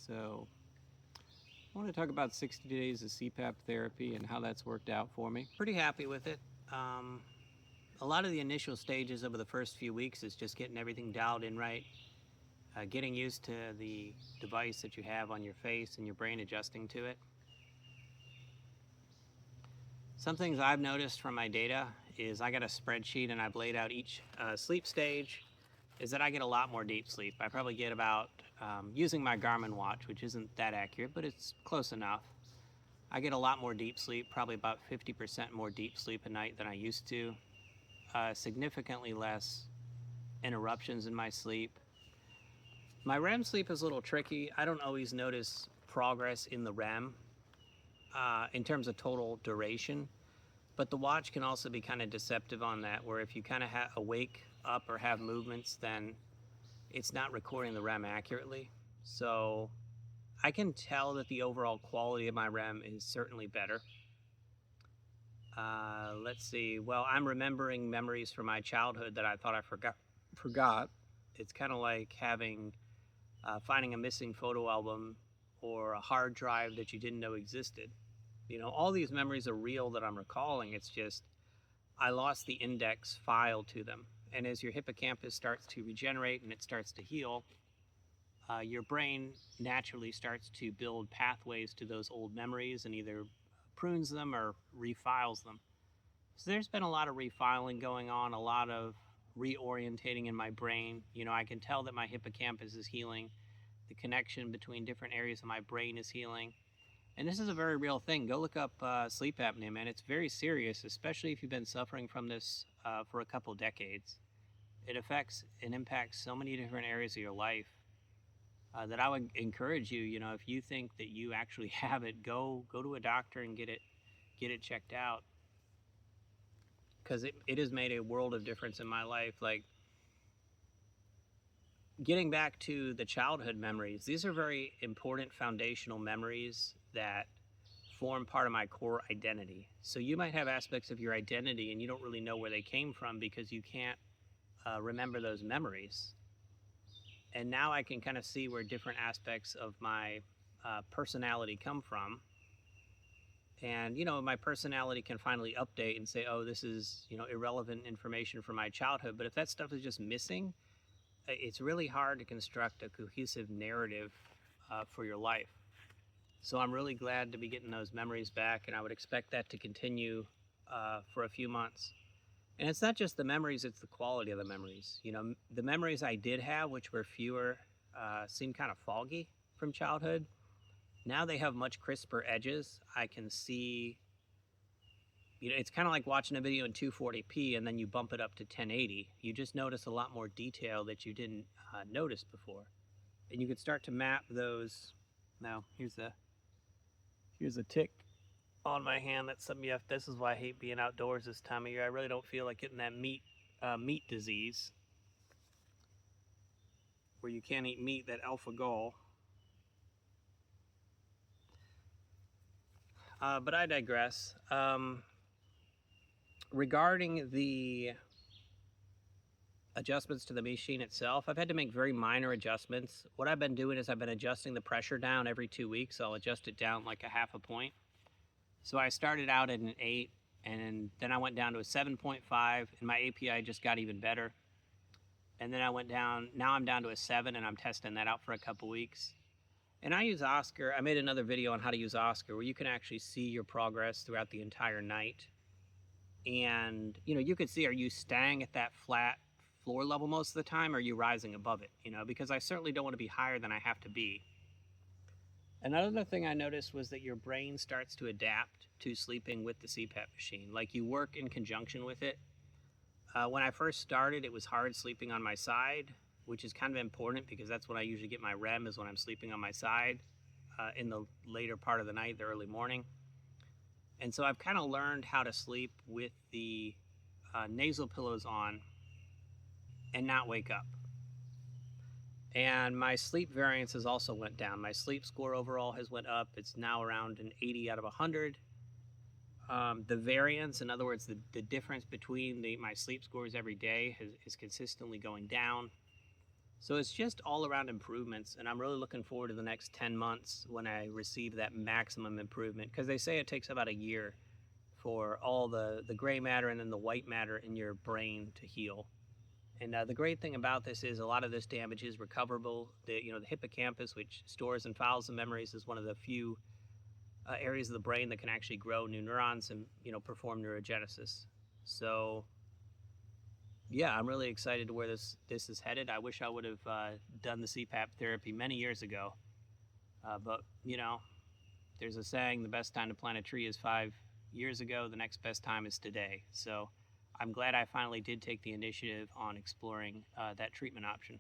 So I want to talk about 60 days of CPAP therapy and how that's worked out for me. Pretty happy with it. A lot of the initial stages over the first few weeks is just getting everything dialed in right, getting used to the device that you have on your face and your brain adjusting to it. Some things I've noticed from my data is I got a spreadsheet and I've laid out each sleep stage, is that I get a lot more deep sleep. I probably get about, using my Garmin watch, which isn't that accurate, but it's close enough. I get a lot more deep sleep, probably about 50% more deep sleep a night than I used to. Significantly less interruptions in my sleep. My REM sleep is a little tricky. I don't always notice progress in the REM in terms of total duration, but the watch can also be kind of deceptive on that, where if you kind of awake up or have movements, then it's not recording the REM accurately. So I can tell that the overall quality of my REM is certainly better. Let's see. Well, I'm remembering memories from my childhood that I thought I forgot. It's kind of like finding a missing photo album or a hard drive that you didn't know existed. You know, all these memories are real that I'm recalling. It's just I lost the index file to them. And as your hippocampus starts to regenerate and it starts to heal, your brain naturally starts to build pathways to those old memories and either prunes them or refiles them. So there's been a lot of refiling going on, a lot of reorientating in my brain. You know, I can tell that my hippocampus is healing. The connection between different areas of my brain is healing. And this is a very real thing. Go look up sleep apnea, man. It's very serious, especially if you've been suffering from this for a couple decades. It affects and impacts so many different areas of your life that I would encourage you, you know, if you think that you actually have it, go to a doctor and get it checked out. Because it has made a world of difference in my life. Like, getting back to the childhood memories, these are very important foundational memories that form part of my core identity. So you might have aspects of your identity and you don't really know where they came from because you can't remember those memories. And now I can kind of see where different aspects of my personality come from. And, you know, my personality can finally update and say, oh, this is, you know, irrelevant information from my childhood. But if that stuff is just missing, it's really hard to construct a cohesive narrative for your life. So I'm really glad to be getting those memories back, and I would expect that to continue for a few months. And it's not just the memories, it's the quality of the memories. You know, the memories I did have, which were fewer, seemed kind of foggy from childhood. Now they have much crisper edges. I can see, you know, it's kind of like watching a video in 240p and then you bump it up to 1080. You just notice a lot more detail that you didn't notice before. And you can start to map those. Now, here's a tick on my hand. That's something you have. This is why I hate being outdoors this time of year. I really don't feel like getting that meat disease where you can't eat meat, that alpha gall. But I digress. Regarding the adjustments to the machine itself, I've had to make very minor adjustments. What I've been doing is I've been adjusting the pressure down every 2 weeks. I'll adjust it down like a half a point. So I started out at an 8, and then I went down to a 7.5, and my API just got even better. And then I went down, now I'm down to a 7, and I'm testing that out for a couple weeks. And I use Oscar. I made another video on how to use Oscar where you can actually see your progress throughout the entire night. And, you know, you could see, are you staying at that flat floor level most of the time, or are you rising above it? You know, because I certainly don't want to be higher than I have to be. Another thing I noticed was that your brain starts to adapt to sleeping with the CPAP machine. Like, you work in conjunction with it. When I first started, it was hard sleeping on my side, which is kind of important because that's when I usually get my REM, is when I'm sleeping on my side in the later part of the night, the early morning. And so I've kind of learned how to sleep with the nasal pillows on and not wake up. And my sleep variance has also went down. My sleep score overall has went up. It's now around an 80 out of 100. The variance, in other words, the difference between my sleep scores every day is consistently going down. So it's just all around improvements, and I'm really looking forward to the next 10 months when I receive that maximum improvement, because they say it takes about a year for all the gray matter and then the white matter in your brain to heal. And the great thing about this is a lot of this damage is recoverable. The hippocampus, which stores and files the memories, is one of the few areas of the brain that can actually grow new neurons and perform neurogenesis. So yeah, I'm really excited to where this is headed. I wish I would have done the CPAP therapy many years ago, but there's a saying: the best time to plant a tree is 5 years ago. The next best time is today. So I'm glad I finally did take the initiative on exploring that treatment option.